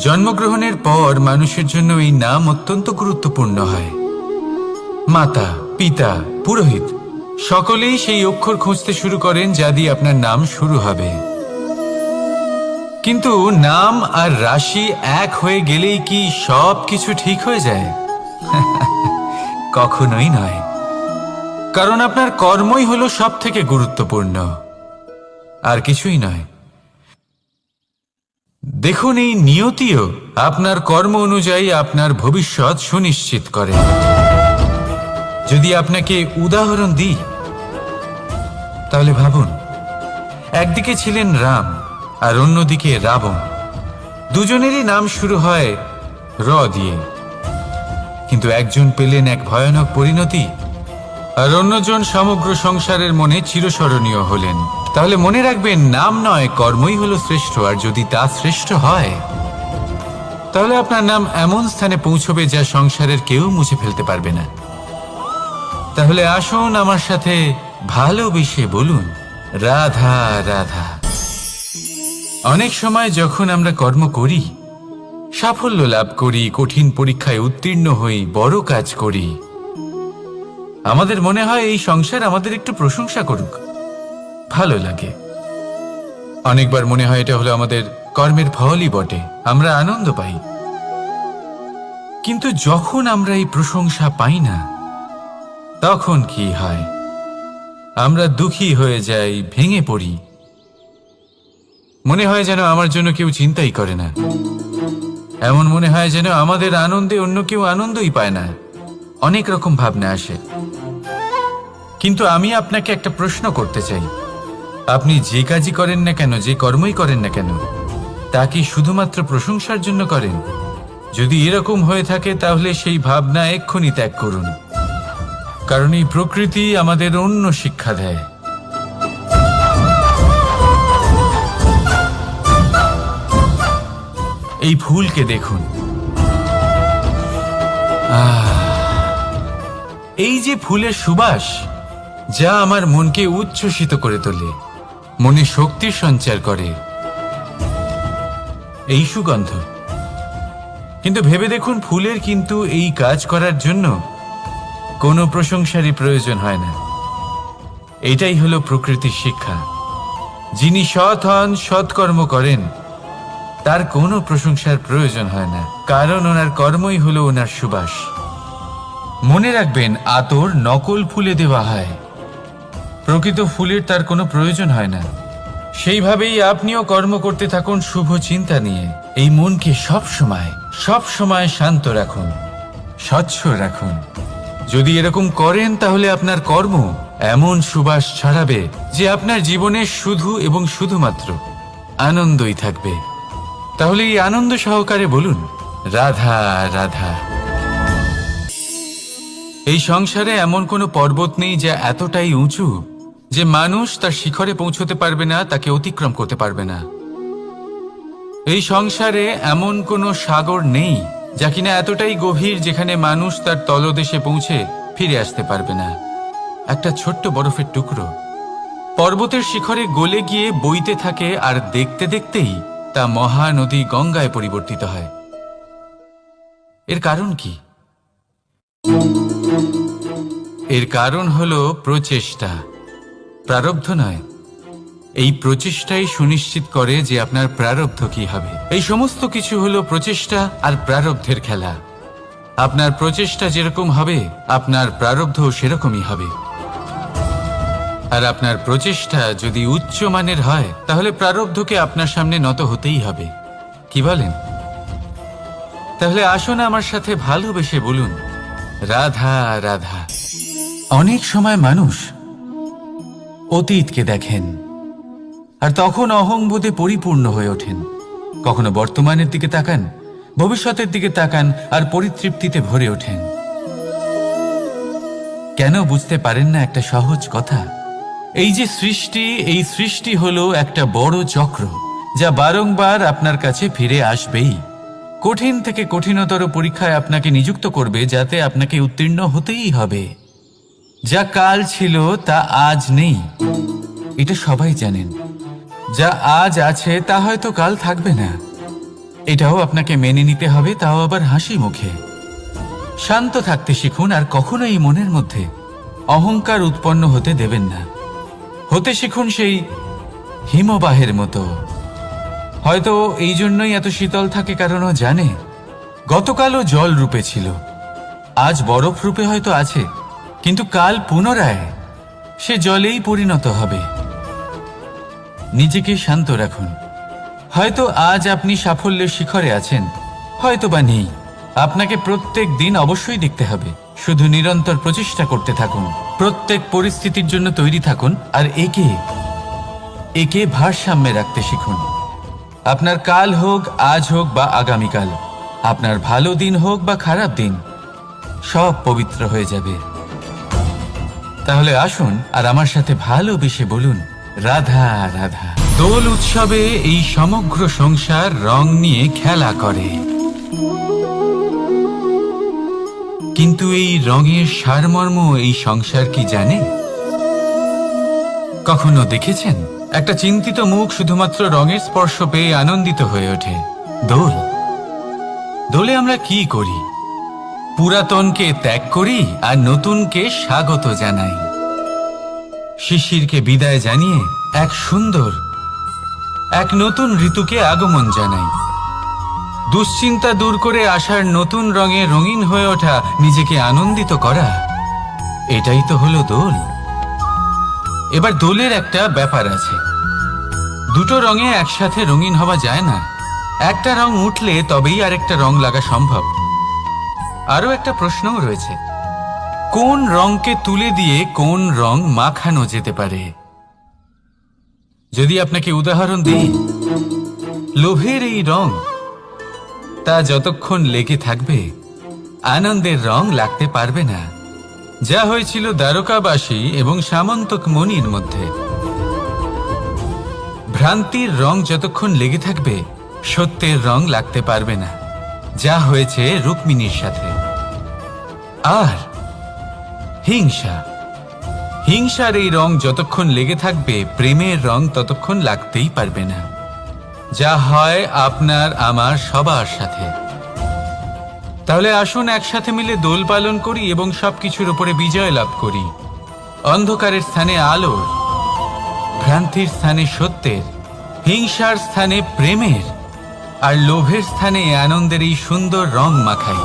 জন্মগ্রহণের পর মানুষের জন্য এই নাম অত্যন্ত গুরুত্বপূর্ণ হয়। মাতা, পিতা, পুরোহিত সকলেই সেই অক্ষর খুঁজতে শুরু করেন যা দিয়ে আপনার নাম শুরু হবে। কিন্তু নাম আর রাশি এক হয়ে গেলেই কি সব কিছু ঠিক হয়ে যায়? কখনোই নয়। কারণ আপনার কর্মই হলো সব থেকে গুরুত্বপূর্ণ, আর কিছুই নয়। দেখুন, এই নিয়তিও আপনার কর্ম অনুযায়ী আপনার ভবিষ্যৎ সুনিশ্চিত করে। যদি আপনাকে উদাহরণ দিই তাহলে ভাবুন, একদিকে ছিলেন রাম আর অন্যদিকে রাবণ। দুজনেরই নাম শুরু হয় র দিয়ে, কিন্তু একজন পেলেন এক ভয়ানক পরিণতি আর অন্যজন সমগ্র সংসারের মনে চিরস্মরণীয় হলেন। তাহলে মনে রাখবেন, নাম নয়, কর্মই হলো শ্রেষ্ঠ। আর যদি তা শ্রেষ্ঠ হয় তাহলে আপনার নাম এমন স্থানে পৌঁছবে যা সংসারের কেউ মুছে ফেলতে পারবে না। তাহলে আসুন আমার সাথে ভালোবেসে বলুন, রাধা রাধা। অনেক সময় যখন আমরা কর্ম করি, সাফল্য লাভ করি, কঠিন পরীক্ষায় উত্তীর্ণ হই, বড় কাজ করি, আমাদের মনে হয় এই সংসার আমাদের একটু প্রশংসা করুক, ভালো লাগে। অনেকবার মনে হয় এটা হলো আমাদের কর্মের ফলই বটে, আমরা আনন্দ পাই। কিন্তু যখন আমরা এই প্রশংসা পাই না, তখন কি হয়? আমরা দুঃখী হয়ে যাই, ভেঙে পড়ি। মনে হয় যেন আমার জন্য কেউ চিন্তাই করে না। এমন মনে হয় যেন আমাদের আনন্দে অন্য কেউ আনন্দই পায় না। অনেক রকম ভাবনা আসে। কিন্তু আমি আপনাকে একটা প্রশ্ন করতে চাই, আপনি যে কাজই করেন না কেন, যে কর্মই করেন না কেন, তা কি শুধুমাত্র প্রশংসার জন্য করেন? যদি এরকম হয়ে থাকে তাহলে সেই ভাবনা এক্ষুনি ত্যাগ করুন। কারণ এই প্রকৃতি আমাদের অন্য শিক্ষা দেয়। এই ফুলকে দেখুন, এই যে ফুলের সুবাস, যা আমার মনকে উচ্ছ্বসিত করে তোলে, মনে শক্তির সঞ্চার করে, এই সুগন্ধ। কিন্তু ভেবে দেখুন, ফুলের কিন্তু এই কাজ করার জন্য কোনো প্রশংসারই প্রয়োজন হয় না। এটাই হলো প্রকৃতির শিক্ষা। যিনি সৎ হন, সৎকর্ম করেন, তার কোনো প্রশংসার প্রয়োজন হয় না, কারণ ওনার কর্মই হলো ওনার সুবাস। মনে রাখবেন, আতর নকল ফুলে দেওয়া হয়, প্রকৃত ফুলের তার কোনো প্রয়োজন হয় না। সেইভাবেই আপনিও কর্ম করতে থাকুন শুভ চিন্তা নিয়ে। এই মনকে সব সময় শান্ত রাখুন, স্বচ্ছ রাখুন। যদি এরকম করেন তাহলে আপনার কর্ম এমন সুবাস ছড়াবে যে আপনার জীবনে শুধু এবং শুধুমাত্র আনন্দই থাকবে। তাহলে এই আনন্দ সহকারে বলুন, রাধা রাধা। এই সংসারে এমন কোনো পর্বত নেই যা এতটাই উঁচু যে মানুষ তার শিখরে পৌঁছতে পারবে না, তাকে অতিক্রম করতে পারবে না। এই সংসারে এমন কোনো সাগর নেই যা কিনা এতটাই গভীর যেখানে মানুষ তার তলদেশে পৌঁছে ফিরে আসতে পারবে না। একটা ছোট্ট বরফের টুকরো পর্বতের শিখরে গলে গিয়ে বইতে থাকে, আর দেখতে দেখতেই তা মহানদী গঙ্গায় পরিবর্তিত হয়। এর কারণ কি? এর কারণ হলো প্রচেষ্টা, প্রারব্ধ নয়। এই প্রচেষ্টাই সুনিশ্চিত করে যে আপনার প্রারব্ধ কি হবে। এই সমস্ত কিছু হলো প্রচেষ্টা আর প্রারব্ধের খেলা। আপনার প্রচেষ্টা যেরকম হবে, আপনার প্রারব্ধ সেরকমই হবে। আর আপনার প্রচেষ্টা যদি উচ্চ মানের হয়, তাহলে প্রারব্ধকে আপনার সামনে নত হতেই হবে। কি বলেন? তাহলে আসুন আমার সাথে ভালোবেসে বলুন, রাধা রাধা। অনেক সময় মানুষ অতীতকে দেখেন আর তখন অহংবোধে পরিপূর্ণ হয়ে ওঠেন। কখনো বর্তমানের দিকে তাকান, ভবিষ্যতের দিকে তাকান আর পরিতৃপ্তিতে ভরে ওঠেন। কেন বুঝতে পারেন না একটা সহজ কথা? এই যে সৃষ্টি, এই সৃষ্টি হলো একটা বড় চক্র যা বারংবার আপনার কাছে ফিরে আসবেই। কঠিন থেকে কঠিনতর পরীক্ষায় আপনাকে নিযুক্ত করবে, যাতে আপনাকে উত্তীর্ণ হতেই হবে। যা কাল ছিল তা আজ নেই, এটা সবাই জানেন। যা আজ আছে তা হয়তো কাল থাকবে না। এটাও আপনাকে মেনে নিতে হবে, তাও আবার হাসি মুখে। শান্ত থাকতে শিখুন, আর কখনোই মনের মধ্যে অহংকার উৎপন্ন হতে দেবেন না। হতে শিখুন সেই হিমবাহের মতো। হয়তো এই জন্যই এত শীতল থাকে, কারণ ও জানে গতকালও জল রূপে ছিল, আজ বরফ রূপে হয়তো আছে, কিন্তু কাল পুনরায় সে জলেই পরিণত হবে। নিজেকে শান্ত রাখুন। হয়তো আজ আপনি সাফল্যের শিখরে আছেন, হয়তো বা নেই। আপনাকে প্রত্যেক দিন অবশ্যই দেখতে হবে। শুধু নিরন্তর প্রচেষ্টা করতে থাকুন, প্রত্যেক পরিস্থিতির জন্য তৈরি থাকুন, আর একে ভারসাম্যে রাখতে শিখুন। আপনার কাল হোক, আজ হোক বা আগামীকাল, আপনার ভালো দিন হোক বা খারাপ দিন, সব পবিত্র হয়ে যাবে। তাহলে আসুন আর আমার সাথে ভালোবেসে বলুন, রাধা রাধা। দোল উৎসবে এই সমগ্র সংসার রং নিয়ে খেলা করে, কিন্তু এই রঙের সারমর্ম এই সংসার কি জানে? কখনো দেখেছেন একটা চিন্তিত মুখ শুধুমাত্র রঙের স্পর্শ পেয়ে আনন্দিত হয়ে ওঠে? দোলে আমরা কি করি? পুরাতনকে ত্যাগ করি আর নতুনকে স্বাগত জানাই। শিশিরকে বিদায় জানিয়ে এক নতুন ঋতুকে আগমন জানাই। দুশ্চিন্তা দূর করে আসার নতুন রঙে রঙিন হয়ে ওঠা, নিজেকে আনন্দিত করা, এটাই তো হলো দোল। এবার দোলের একটা ব্যাপার আছে, দুটো রঙে একসাথে রঙিন হওয়া যায় না। একটা রং উঠলে তবেই আরেকটা রং লাগা সম্ভব। আরও একটা প্রশ্নও রয়েছে, কোন রংকে তুলে দিয়ে কোন রং মাখানো যেতে পারে? যদি আপনাকে উদাহরণ দিই, লোভের এই রং, তা যতক্ষণ লেগে থাকবে আনন্দের রং লাগতে পারবে না। যা হয়েছিল দ্বারকাবাসী এবং সামন্তক মণির মধ্যে। ভ্রান্তির রং যতক্ষণ লেগে থাকবে সত্যের রং লাগতে পারবে না, যা হয়েছে রুক্মিণীর সাথে। আর হিংসার এই রং যতক্ষণ লেগে থাকবে প্রেমের রং ততক্ষণ লাগতেই পারবে না, যা হয় আপনার আমার সবার সাথে। তাহলে আসুন একসাথে মিলে দোল পালন করি এবং সবকিছুর উপরে বিজয় লাভ করি। অন্ধকারের স্থানে আলোর, ভ্রান্তির স্থানে সত্যের, হিংসার স্থানে প্রেমের, আর লোভের স্থানে আনন্দের এই সুন্দর রং মাখাই।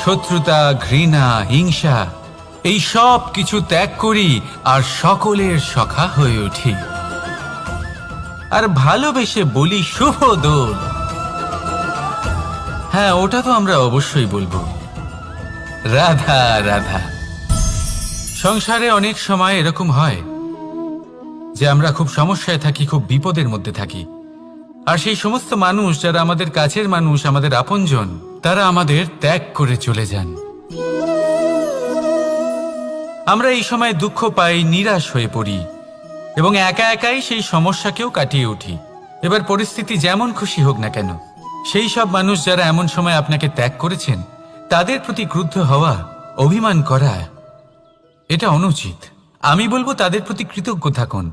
শত্রুতা, ঘৃণা, হিংসা, এই সব কিছু ত্যাগ করি আর সকলের সখা হয়ে উঠি। আর ভালোবেসে বলি, শুভ দোল। হ্যাঁ, ওটা তো আমরা অবশ্যই বলবো, রাধা রাধা। সংসারে অনেক সময় এরকম হয় যে আমরা খুব সমস্যায় থাকি, খুব বিপদের মধ্যে থাকি, আর সেই সমস্ত মানুষ যারা আমাদের কাছের মানুষ, আমাদের আপনজন, তারা আমাদের ত্যাগ করে চলে যান। আমরা এই সময় দুঃখ পাই, নিরাশ হয়ে পড়ি এবং একা একাই সেই সমস্যাকেও কাটিয়ে উঠি। এবার পরিস্থিতি যেমন খুশি হোক না কেন, সেই সব মানুষ যারা এমন সময় আপনাকে ত্যাগ করেছেন, তাদের প্রতি ক্রুদ্ধ হওয়া, অভিমান করা, এটা অনুচিত। আমি বলবো তাদের প্রতি কৃতজ্ঞ থাকুন।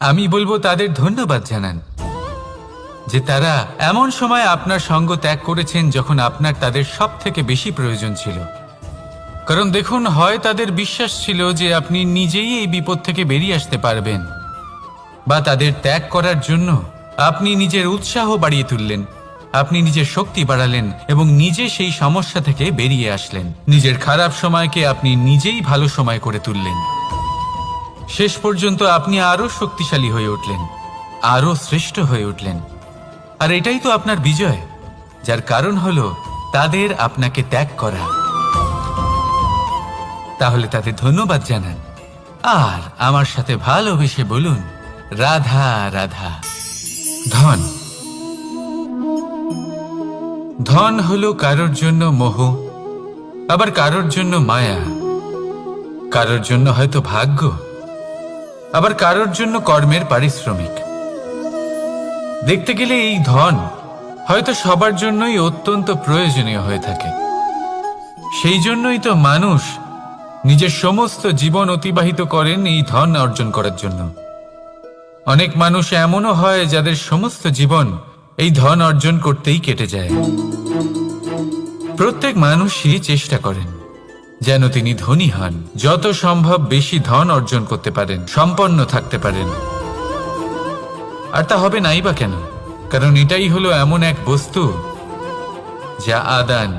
আমি বলবো তাদের ধন্যবাদ জানান যে তারা এমন সময় আপনার সঙ্গ ত্যাগ করেছেন যখন আপনার তাদের সব থেকে বেশি প্রয়োজন ছিল। কারণ দেখুন, হয় তাদের বিশ্বাস ছিল যে আপনি নিজেই এই বিপদ থেকে বেরিয়ে আসতে পারবেন, বা তাদের ত্যাগ করার জন্য আপনি নিজের উৎসাহ বাড়িয়ে তুললেন, আপনি নিজের শক্তি বাড়ালেন এবং নিজে সেই সমস্যা থেকে বেরিয়ে আসলেন। নিজের খারাপ সময়কে আপনি নিজেই ভালো সময় করে তুললেন। শেষ পর্যন্ত আপনি আরো শক্তিশালী হয়ে উঠলেন, আরো শ্রেষ্ঠ হয়ে উঠলেন। আর এটাই তো আপনার বিজয়, যার কারণ হলো তাদের আপনাকে ত্যাগ করা। তাহলে তাদের ধন্যবাদ জানান আর আমার সাথে ভালোবেসে বলুন, রাধা রাধা। ধন হলো কারোর জন্য মোহ, আবার কারোর জন্য মায়া, কারোর জন্য হয়তো ভাগ্য, আবার কারোর জন্য কর্মের পারিশ্রমিক। দেখতে গেলে এই ধন হয়তো সবার জন্যই অত্যন্ত প্রয়োজনীয় হয়ে থাকে। সেই জন্যই তো মানুষ নিজের সমস্ত জীবন অতিবাহিত করেন এই ধন অর্জন করার জন্য। অনেক মানুষ এমনও হয় যাদের সমস্ত জীবন এই ধন অর্জন করতেই কেটে যায়। প্রত্যেক মানুষই চেষ্টা করেন যেন তিনি ধনী হন, যত সম্ভব বেশি ধন অর্জন করতে পারেন, সম্পন্ন থাকতে পারেন। আর তা হবে নাই বা কেন? কারণ এটাই হলো এমন এক বস্তু যা আদান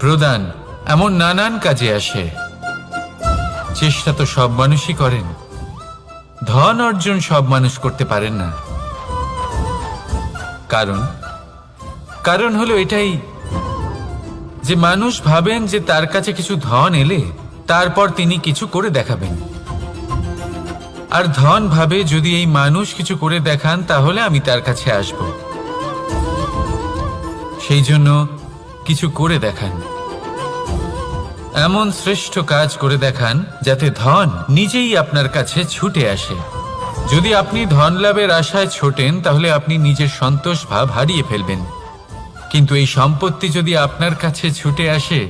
প্রদান এমন নানান কাজে আসে। চেষ্টা তো সব মানুষই করেন, ধন অর্জন সব মানুষ করতে পারেন না। কারণ হলো এটাই যে মানুষ ভাবেন যে তার কাছে কিছু ধন এলে তারপর তিনি কিছু করে দেখাবেন, আর ধন ভাবে যদি এই মানুষ কিছু করে দেখান তাহলে আমি তার কাছে আসব। সেই জন্য কিছু করে দেখান, এমন শ্রেষ্ঠ কাজ করে দেখান যাতে ধন নিজেই আপনার কাছে ছুটে আসে। যদি আপনি ধন লাভের আশায় ছোটেন তাহলে আপনি নিজের সন্তোষ ভাব হারিয়ে ফেলবেন, কিন্তু এই সম্পত্তি যদি আপনার কাছে ছুটে আসে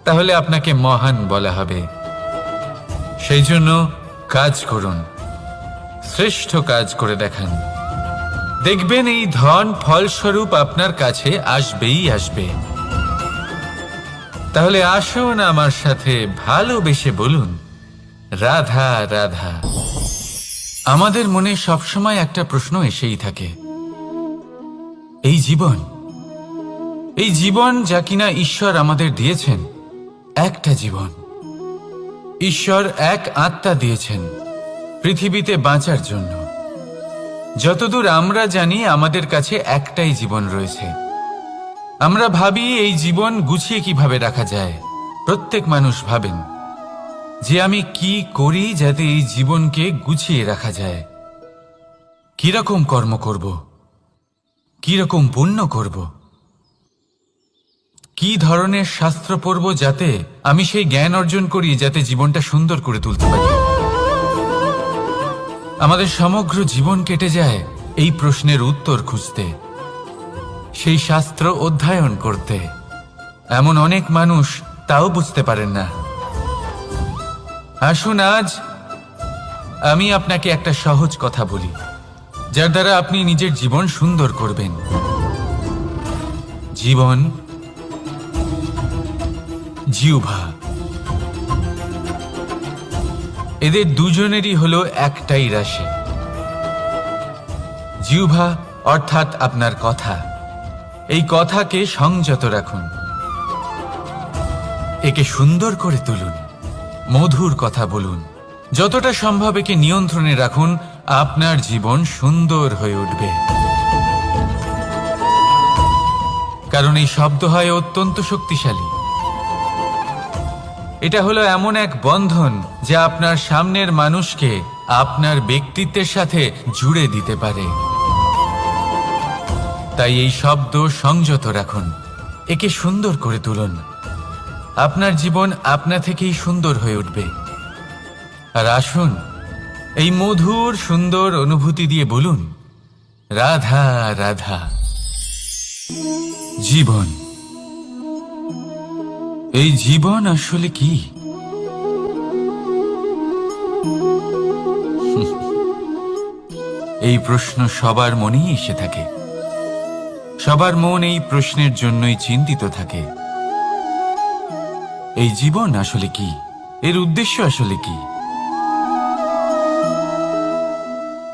তাহলে আপনাকে মহান বলা হবে। সেই জন্য কাজ করুন, শ্রেষ্ঠ কাজ করে দেখান, দেখবেন এই ধন ফলস্বরূপ আপনার কাছে আসবেই আসবে। তাহলে আসুন আমার সাথে ভালোবেসে বলুন, রাধা রাধা। আমাদের মনে সবসময় একটা প্রশ্ন এসেই থাকে, এই জীবন যা কিনা ঈশ্বর আমাদের দিয়েছেন, একটা জীবন। ঈশ্বর এক আত্মা দিয়েছেন পৃথিবীতে বাঁচার জন্য। যতদূর আমরা জানি আমাদের কাছে একটাই জীবন রয়েছে। আমরা ভাবি এই জীবন গুছিয়ে কিভাবে রাখা যায়। প্রত্যেক মানুষ ভাবেন যে আমি কি করি যাতে এই জীবনকে গুছিয়ে রাখা যায়, কিরকম কর্ম করব, কিরকম পুণ্য করব, কি ধরনের শাস্ত্র পড়ব যাতে আমি সেই জ্ঞান অর্জন করি যাতে জীবনটা সুন্দর করে তুলতে পারি। আমাদের সমগ্র জীবন কেটে যায় এই প্রশ্নের উত্তর খুঁজতে, সেই শাস্ত্র অধ্যয়ন করতে। এমন অনেক মানুষ তাও বুঝতে পারেন না। আসুন আজ আমি আপনাকে একটা সহজ কথা বলি যার দ্বারা আপনি নিজের জীবন সুন্দর করবেন। জীবন, জিহ্বা, এদের দুজনেরই হলো একটাই রাশি। জিহ্বা অর্থাৎ আপনার কথা, এই কথাকে সংযত রাখুন, একে সুন্দর করে তুলুন, মধুর কথা বলুন, যতটা সম্ভব একে নিয়ন্ত্রণে রাখুন। আপনার জীবন সুন্দর হয়ে উঠবে। কারণ এই শব্দ হয় অত্যন্ত শক্তিশালী। এটা হলো এমন এক বন্ধন যা আপনার সামনের মানুষকে আপনার ব্যক্তিত্বের সাথে জুড়ে দিতে পারে। তাই এই শব্দ সংযত রাখুন, একে সুন্দর করে তুলুন। আপনার জীবন আপনা থেকেই সুন্দর হয়ে উঠবে। আর আসুন এই মধুর সুন্দর অনুভূতি দিয়ে বলুন, রাধা রাধা। জীবন, এই জীবন আসলে কি? এই প্রশ্ন সবার মনেই এসে থাকে। সবার মন এই প্রশ্নের জন্যই চিন্তিত থাকে। এই জীবন আসলে কি? এর উদ্দেশ্য আসলে কি?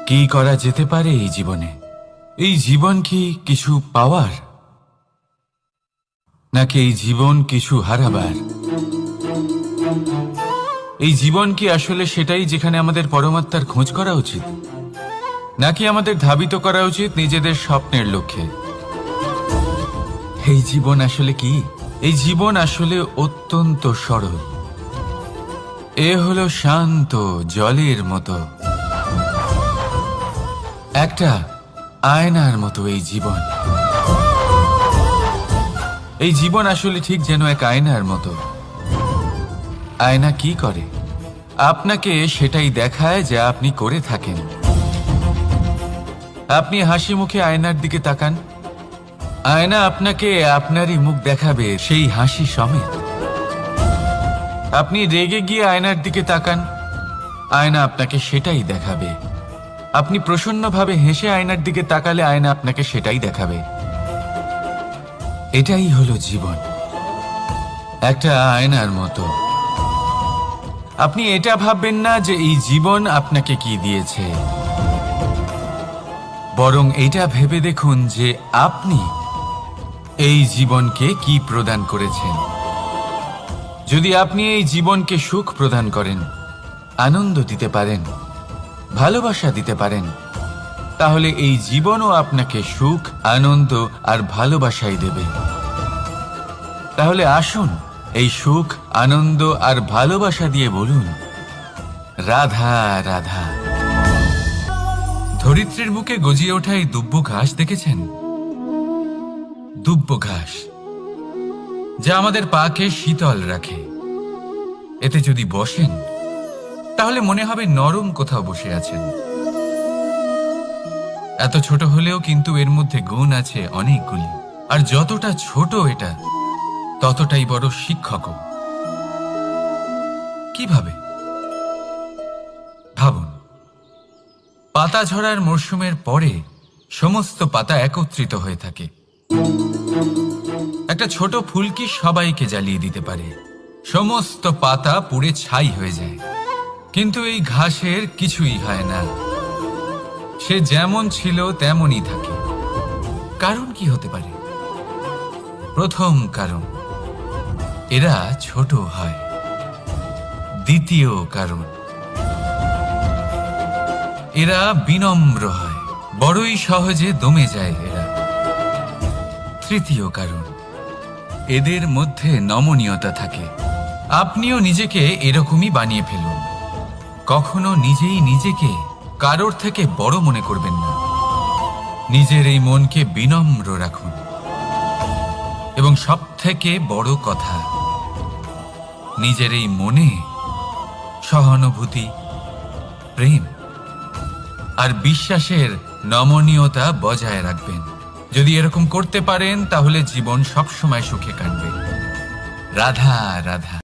কি করা যেতে পারে এই জীবনে? এই জীবন কি কিছু পাওয়ার, নাকি এই জীবন কিছু হারাবার? এই জীবন কি আসলে সেটাই যেখানে আমাদের পরমাত্মার খোঁজ করা উচিত, নাকি আমাদের ধাবিত করা উচিত নিজেদের স্বপ্নের লক্ষ্যে? এই জীবন আসলে কি? এই জীবন আসলে অত্যন্ত সরল। এ হলো শান্ত জলের মতো, একটা আয়নার মতো এই জীবন। এই জীবন আসলে ঠিক যেন এক আয়নার মতো। আয়না কি করে? আপনাকে সেটাই দেখায় যা আপনি করে থাকেন। আপনি হাসি মুখে আয়নার দিকে তাকান, আয়না আপনাকে আপনারই মুখ দেখাবে সেই হাসি সমেত। আপনি রেগে গিয়ে আয়নার দিকে তাকান, আয়না আপনাকে সেটাই দেখাবে। আপনি প্রসন্নভাবে হেসে আয়নার দিকে তাকালে আয়না আপনাকে সেটাই দেখাবে। এটাই হলো জীবন, একটা আয়নার মতো। আপনি এটা ভাববেন না যে এই জীবন আপনাকে কি দিয়েছে, বরং এটা ভেবে দেখুন যে আপনি এই জীবনকে কি প্রদান করেছেন। যদি আপনি এই জীবনকে সুখ প্রদান করেন, আনন্দ দিতে পারেন, ভালোবাসা দিতে পারেন, তাহলে এই জীবনও আপনাকে সুখ, আনন্দ আর ভালোবাসাই দেবে। তাহলে আসুন এই সুখ, আনন্দ আর ভালোবাসা দিয়ে বলুন, রাধা রাধা। ধরিত্রীর বুকে গজিয়ে ওঠা এই দুব্ব ঘাস দেখেছেন? দুব্ব ঘাস, যা আমাদের পাকে শীতল রাখে। এতে যদি বসেন তাহলে মনে হবে নরম কোথাও বসে আছেন। এত ছোট হলেও কিন্তু এর মধ্যে গুণ আছে অনেকগুলি, আর যতটা ছোট এটা ততটাই বড় শিক্ষকও। কিভাবে? ভাবুন, পাতা ঝরার মরশুমের পরে সমস্ত পাতা একত্রিত হয়ে থাকে। একটা ছোট ফুলকি সবাইকে জ্বালিয়ে দিতে পারে, সমস্ত পাতা পুড়ে ছাই হয়ে যায়। কিন্তু এই ঘাসের কিছুই হয় না, সে যেমন ছিল তেমনই থাকে। কারণ কি হতে পারে? প্রথম কারণ, এরা ছোট হয়। দ্বিতীয় কারণ, এরা বিনম্র হয়, বড়ই সহজে দমে যায় এরা। তৃতীয় কারণ, এদের মধ্যে নমনীয়তা থাকে। আপনিও নিজেকে এরকমই বানিয়ে ফেলুন। কখনো নিজেই নিজেকে কারোর থেকে বড় মনে করবেন না। নিজের এই মনকে বিনম্র রাখুন। এবং সবথেকে বড় কথা, নিজের এই মনে সহানুভূতি, প্রেম আর বিশ্বাসের নমনীয়তা বজায় রাখবেন। যদি এরকম করতে পারেন তাহলে জীবন সবসময় সুখে কাটবে। রাধা রাধা।